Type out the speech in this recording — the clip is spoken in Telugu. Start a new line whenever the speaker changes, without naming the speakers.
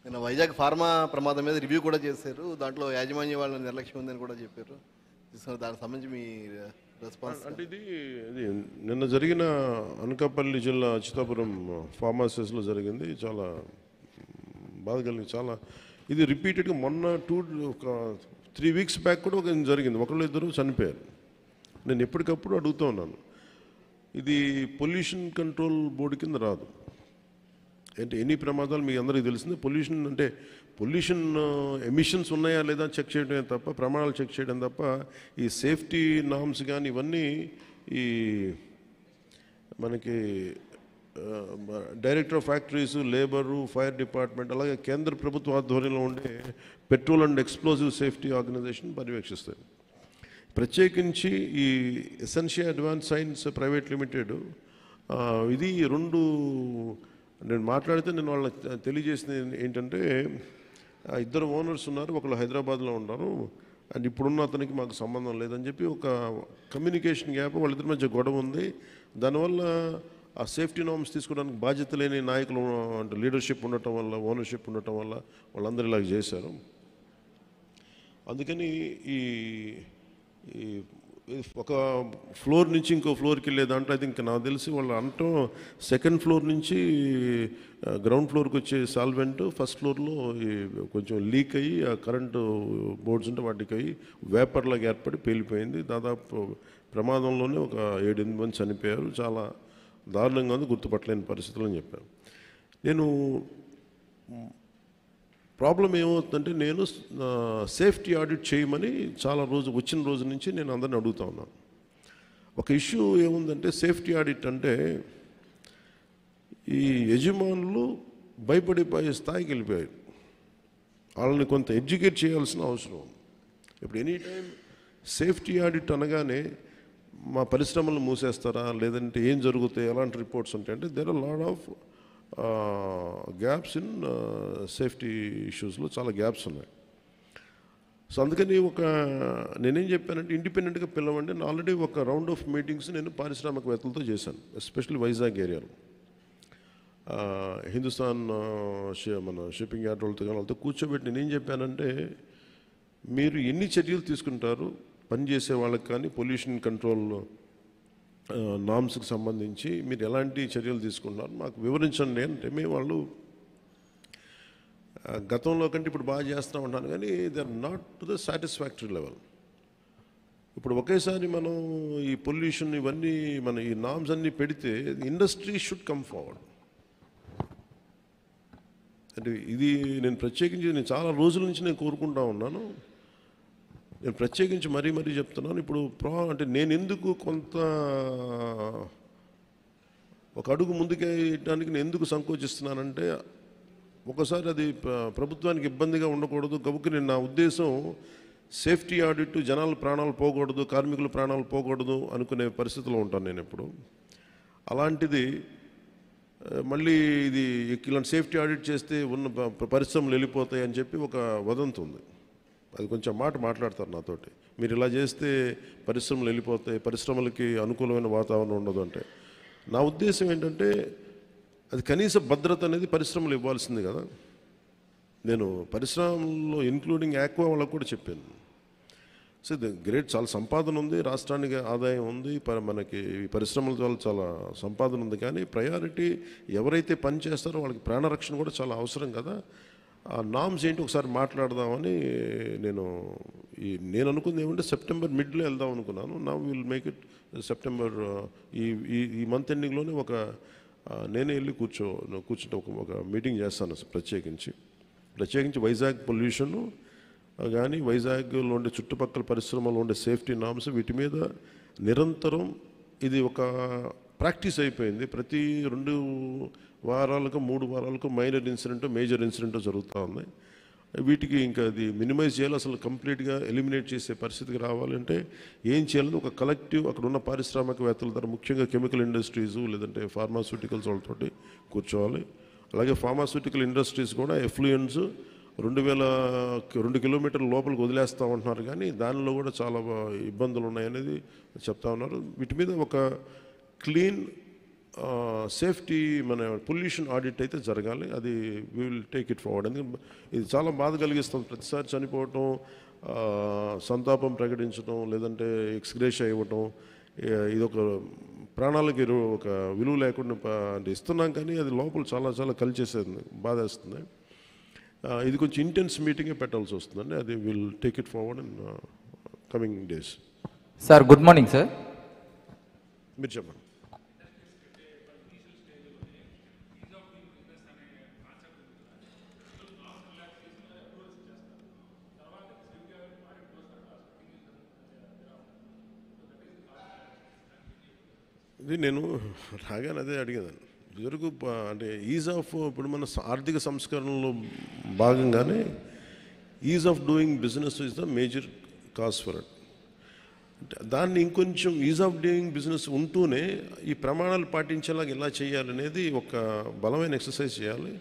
నిన్న వైజాగ్ ఫార్మా ప్రమాదం మీద రివ్యూ కూడా చేశారు. దాంట్లో యాజమాన్య వాళ్ళ నిర్లక్ష్యం ఉందని కూడా చెప్పారు. దానికి సంబంధించి మీ రెస్పాన్స్
అంటే ఇది నిన్న జరిగిన అనకాపల్లి జిల్లా అచ్యుతాపురం ఫార్మాసిస్లో జరిగింది. చాలా బాధ కలిగింది. చాలా ఇది రిపీటెడ్గా మొన్న ఒక 3 వీక్స్ బ్యాక్ కూడా ఒక జరిగింది. ఒకళ్ళు ఇద్దరు చనిపోయారు. నేను ఎప్పటికప్పుడు అడుగుతూ ఉన్నాను, ఇది పొల్యూషన్ కంట్రోల్ బోర్డు కింద రాదు. అంటే ఎన్ని ప్రమాదాలు మీ అందరికీ తెలిసింది. పొల్యూషన్ అంటే పొల్యూషన్ ఎమిషన్స్ ఉన్నాయా లేదా చెక్ చేయడమే తప్ప, ప్రమాణాలు చెక్ చేయడం తప్ప, ఈ సేఫ్టీ నామ్స్ కానీ ఇవన్నీ ఈ మనకి director of factories, labour, fire department, అలాగే కేంద్ర ప్రభుత్వ ఆధ్వర్యంలో ఉండే petrol and explosive safety organisation పర్యవేక్షిస్తాయి. ప్రత్యేకించి ఈ Essentia advance science private limited ఇది రెండు నేను మాట్లాడితే నేను వాళ్ళకి తెలియజేసింది ఏంటంటే, ఇద్దరు ఓనర్స్ ఉన్నారు, ఒకళ్ళు హైదరాబాద్లో ఉన్నారు, అండ్ ఇప్పుడున్న అతనికి మాకు సంబంధం లేదని చెప్పి ఒక కమ్యూనికేషన్ గ్యాప్ వాళ్ళిద్దరి మధ్య గొడవ ఉంది. దానివల్ల ఆ సేఫ్టీ నార్మ్స్ తీసుకోవడానికి బాధ్యత లేని నాయకులు అంటే లీడర్షిప్ ఉండటం వల్ల, ఓనర్షిప్ ఉండటం వల్ల వాళ్ళందరూ ఇలాగ చేశారు. అందుకని ఈ ఒక ఫ్లోర్ నుంచి ఇంకో ఫ్లోర్కి వెళ్ళే దాంట్లో అయితే ఇంకా నాకు తెలిసి వాళ్ళు అంటాం సెకండ్ ఫ్లోర్ నుంచి గ్రౌండ్ ఫ్లోర్కి వచ్చే సాల్వెంట్ ఫస్ట్ ఫ్లోర్లో కొంచెం లీక్ అయ్యి ఆ కరెంటు బోర్డ్స్ ఉంటే వాటికి అయ్యి వేపర్లాగా ఏర్పడి పేలిపోయింది. దాదాపు ప్రమాదంలోనే ఒక 7-8 మంది చనిపోయారు. చాలా దారుణంగా ఉంది, గుర్తుపట్టలేని పరిస్థితులు అని చెప్పాను. నేను ప్రాబ్లం ఏమవుతుందంటే, నేను సేఫ్టీ ఆడిట్ చేయమని చాలా వచ్చిన రోజు నుంచి నేను అందరిని అడుగుతా ఉన్నాను. ఒక ఇష్యూ ఏముందంటే, సేఫ్టీ ఆడిట్ అంటే ఈ యజమానులు భయపడిపోయే స్థాయికి వెళ్ళిపోయారు. వాళ్ళని కొంత ఎడ్యుకేట్ చేయాల్సిన అవసరం ఉంది. ఇప్పుడు ఎనీ టైం సేఫ్టీ ఆడిట్ అనగానే మా పరిశ్రమలు మూసేస్తారా, లేదంటే ఏం జరుగుతాయి, ఎలాంటి రిపోర్ట్స్ ఉంటాయి అంటే, there are lot of gaps in safety ఇష్యూస్లో చాలా గ్యాప్స్ ఉన్నాయి. సో అందుకని నేనేం చెప్పానంటే, ఇండిపెండెంట్గా పిలవండి. నేను ఆల్రెడీ ఒక రౌండ్ ఆఫ్ మీటింగ్స్ నేను పారిశ్రామికవేత్తలతో చేశాను, ఎస్పెషల్లీ వైజాగ్ ఏరియాలో. హిందుస్థాన్ మన షిప్పింగ్ యార్డ్ వాళ్ళతో కూర్చోబెట్టి నేనేం చెప్పానంటే, మీరు ఎన్ని చర్యలు తీసుకుంటారు పనిచేసే వాళ్ళకి కానీ పొల్యూషన్ కంట్రోల్ నామ్స్కి సంబంధించి మీరు ఎలాంటి చర్యలు తీసుకుంటున్నారు మాకు వివరించండి అంటే, మేము వాళ్ళు గతంలో కంటే ఇప్పుడు బాగా చేస్తూ ఉంటాను, కానీ they are not to the satisfactory level. ఇప్పుడు ఒకేసారి మనం ఈ పొల్యూషన్ ఇవన్నీ మన ఈ నామ్స్ అన్నీ పెడితే ఇండస్ట్రీ షుడ్ కమ్ ఫార్వర్డ్. అంటే ఇది నేను ప్రత్యేకించి నేను చాలా రోజుల నుంచి నేను కోరుకుంటా ఉన్నాను. నేను ప్రత్యేకించి మరీ చెప్తున్నాను. ఇప్పుడు అంటే నేను ఎందుకు కొంత ఒక అడుగు ముందుకేయడానికి నేను ఎందుకు సంకోచిస్తున్నానంటే, ఒకసారి అది ప్రభుత్వానికి ఇబ్బందిగా ఉండకూడదు. గబుక్కుని నా ఉద్దేశం సేఫ్టీ ఆడిట్, జనాల ప్రాణాలు పోకూడదు, కార్మికుల ప్రాణాలు పోకూడదు అనుకునే పరిస్థితిలో ఉంటాను నేను ఎప్పుడు. అలాంటిది మళ్ళీ ఇది ఇలాంటి సేఫ్టీ ఆడిట్ చేస్తే ఉన్న పరిశ్రమలు వెళ్ళిపోతాయి అని చెప్పి ఒక వదంతి ఉంది. అది కొంచెం మాట్లాడతారు నాతోటి, మీరు ఇలా చేస్తే పరిశ్రమలు వెళ్ళిపోతాయి, పరిశ్రమలకి అనుకూలమైన వాతావరణం ఉండదు అంటే. నా ఉద్దేశం ఏంటంటే, అది కనీస భద్రత అనేది పరిశ్రమలు ఇవ్వాల్సింది కదా. నేను పరిశ్రమల్లో ఇంక్లూడింగ్ ఆక్వా వాళ్ళకు కూడా చెప్పాను. సో గ్రేట్, చాలా సంపాదన ఉంది, రాష్ట్రానికి ఆదాయం ఉంది, మనకి ఈ పరిశ్రమల వల్ల చాలా సంపాదన ఉంది, కానీ ప్రయారిటీ ఎవరైతే పని చేస్తారో వాళ్ళకి ప్రాణరక్షణ కూడా చాలా అవసరం కదా. ఆ నామ్స్ ఏంటి ఒకసారి మాట్లాడదామని నేను అనుకుంది ఏమంటే, సెప్టెంబర్ మిడ్లో వెళ్దాం అనుకున్నాను. నా విల్ మేక్ ఇట్ సెప్టెంబర్ ఈ మంత్ ఎండింగ్లోనే నేనే వెళ్ళి కూర్చుంటే ఒక మీటింగ్ చేస్తాను ప్రత్యేకించి వైజాగ్ పొల్యూషన్ కానీ వైజాగ్లో ఉండే చుట్టుపక్కల పరిశ్రమలో ఉండే సేఫ్టీ నామ్స్, వీటి మీద నిరంతరం ఇది ఒక ప్రాక్టీస్ అయిపోయింది. ప్రతి 2 వారాలకు 3 వారాలకు మైనర్ ఇన్సిడెంట్, మేజర్ ఇన్సిడెంట్ జరుగుతూ ఉన్నాయి. వీటికి ఇంకా అది మినిమైజ్ చేయాలి, అసలు కంప్లీట్గా ఎలిమినేట్ చేసే పరిస్థితికి రావాలంటే ఏం చేయాలని ఒక కలెక్టివ్ అక్కడ ఉన్న పారిశ్రామికవేత్తల ద్వారా, ముఖ్యంగా కెమికల్ ఇండస్ట్రీస్ లేదంటే ఫార్మాస్యూటికల్స్ వాళ్ళతోటి కూర్చోవాలి. అలాగే ఫార్మాస్యూటికల్ ఇండస్ట్రీస్ కూడా ఎఫ్లూయెన్స్ 2 కిలోమీటర్ల లోపలికి వదిలేస్తూ ఉంటున్నారు, కానీ దానిలో కూడా చాలా ఇబ్బందులు ఉన్నాయనేది చెప్తా ఉన్నారు. వీటి మీద ఒక క్లీన్ సేఫ్టీ మన పొల్యూషన్ ఆడిట్ అయితే జరగాలి. అది we will take it forward. ఎందుకంటే ఇది చాలా బాధ కలిగిస్తుంది. ప్రతిసారి చనిపోవటం, సంతాపం ప్రకటించడం, లేదంటే ఎక్స్గ్రేషియా ఇవ్వటం, ఇదొక ప్రాణాలకి ఒక విలువ లేకుండా అంటే ఇస్తున్నాం, కానీ అది లోపల చాలా చాలా కలిచేసేది, బాధేస్తుంది. ఇది కొంచెం ఇంటెన్స్ మీటింగే పెట్టాల్సి వస్తుందండి. అది will take it forward in coming days.
Sir good morning sir.
మీరు చెప్పండి. ఇది నేను రాగానే అదే అడిగేదాన్ని. ఇదివరకు అంటే ఈజ్ ఆఫ్, ఇప్పుడు మన ఆర్థిక సంస్కరణలో భాగంగానే is of doing business is the major cause for it. దాన్ని ఇంకొంచెం ఈజ్ ఆఫ్ డూయింగ్ బిజినెస్ ఉంటూనే ఈ ప్రమాణాలు పాటించేలాగా ఎలా చేయాలనేది ఒక బలమైన ఎక్సర్సైజ్ చేయాలి.